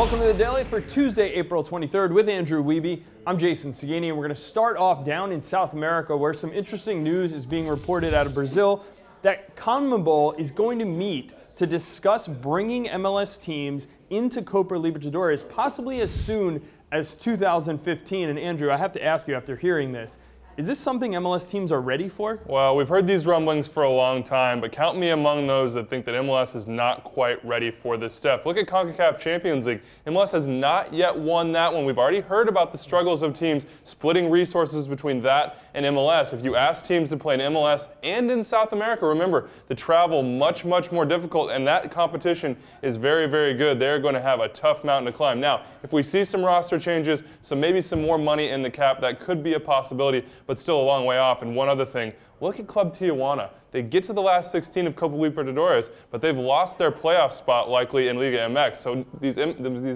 Welcome to the Daily for Tuesday, April 23rd with Andrew Wiebe. I'm Jason Segani, and we're going to start off down in South America where some interesting news is being reported out of Brazil that CONMEBOL is going to meet to discuss bringing MLS teams into Copa Libertadores possibly as soon as 2015. And Andrew, I have to ask you after hearing this, is this something MLS teams are ready for? Well, we've heard these rumblings for a long time, but count me among those that think that MLS is not quite ready for this step. Look at CONCACAF Champions League. MLS has not yet won that one. We've already heard about the struggles of teams splitting resources between that and MLS. If you ask teams to play in MLS and in South America, remember, the travel much more difficult, and that competition is very, very good. They're going to have a tough mountain to climb. Now, if we see some roster changes, maybe some more money in the cap, that could be a possibility, but still a long way off. And one other thing, look at Club Tijuana. They get to the last 16 of Copa Libertadores, but they've lost their playoff spot likely in Liga MX. So these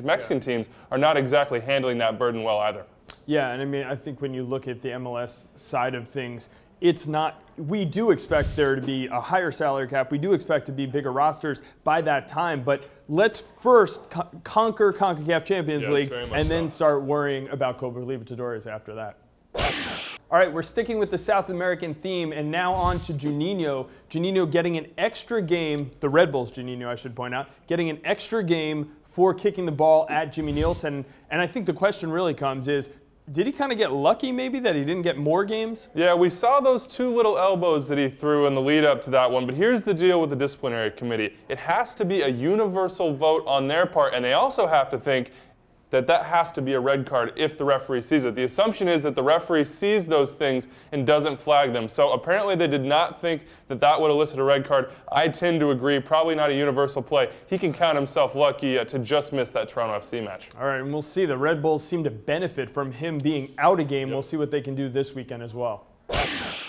Mexican teams are not exactly handling that burden well either. Yeah, and I mean, I think when you look at the MLS side of things, it's not, we do expect there to be a higher salary cap. We do expect to be bigger rosters by that time, but let's first conquer CONCACAF Champions League and then start worrying about Copa Libertadores after that. All right, we're sticking with the South American theme, and now on to Juninho. Juninho getting an extra game, the Red Bulls Juninho, I should point out, getting an extra game for kicking the ball at Jimmy Nielsen. And I think the question really comes is, did he kind of get lucky maybe that he didn't get more games? Yeah, we saw those two little elbows that he threw in the lead up to that one, but here's the deal with the disciplinary committee. It has to be a universal vote on their part, and they also have to think that has to be a red card if the referee sees it. The assumption is that the referee sees those things and doesn't flag them. So apparently they did not think that that would elicit a red card. I tend to agree, probably not a universal play. He can count himself lucky to just miss that Toronto FC match. All right, and we'll see. The Red Bulls seem to benefit from him being out a game. We'll see what they can do this weekend as well.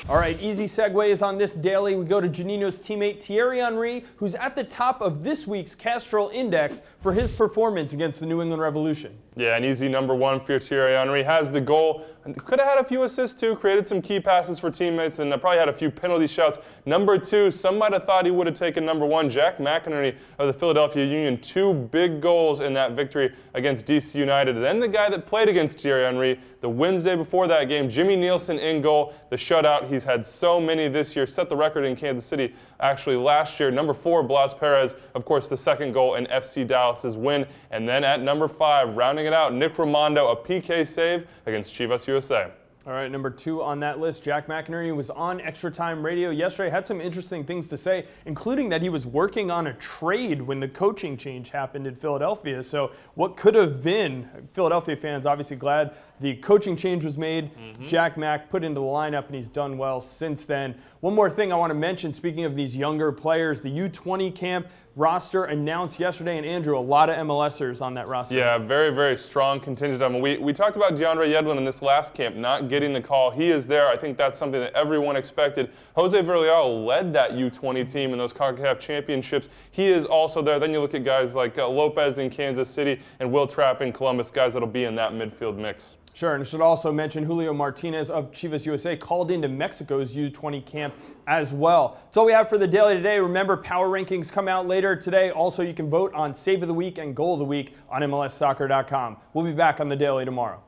All right, easy segues on this daily. We go to Juninho's teammate Thierry Henry, who's at the top of this week's Castrol Index for his performance against the New England Revolution. Yeah, an easy #1 for Thierry Henry. Has the goal. Could have had a few assists too, created some key passes for teammates, and probably had a few penalty shouts. #2, some might have thought he would have taken #1. Jack McInerney of the Philadelphia Union, 2 big goals in that victory against DC United. Then the guy that played against Thierry Henry the Wednesday before that game, Jimmy Nielsen in goal, the shutout. He's had so many this year, set the record in Kansas City actually last year. #4, Blas Perez, of course, the second goal in FC Dallas's win. And then at #5, rounding it out, Nick Rimando, a PK save against Chivas USA. All right, #2 on that list, Jack McInerney was on Extra Time Radio yesterday, had some interesting things to say, including that he was working on a trade when the coaching change happened in Philadelphia. So what could have been, Philadelphia fans obviously glad the coaching change was made. Jack Mack put into the lineup, and he's done well since then. One more thing I want to mention, speaking of these younger players, the U20 camp roster announced yesterday, and Andrew, a lot of MLSers on that roster. Yeah, very, very strong contingent. I mean, we talked about DeAndre Yedlin in this last camp not getting the call. He is there. I think that's something that everyone expected. Jose Villarreal led that U20 team in those CONCACAF championships. He is also there. Then you look at guys like Lopez in Kansas City and Will Trapp in Columbus, guys that'll be in that midfield mix. Sure, and I should also mention Julio Martinez of Chivas USA called into Mexico's U20 camp as well. That's all we have for the Daily today. Remember, Power Rankings come out later today. Also, you can vote on Save of the Week and Goal of the Week on MLSsoccer.com. We'll be back on the Daily tomorrow.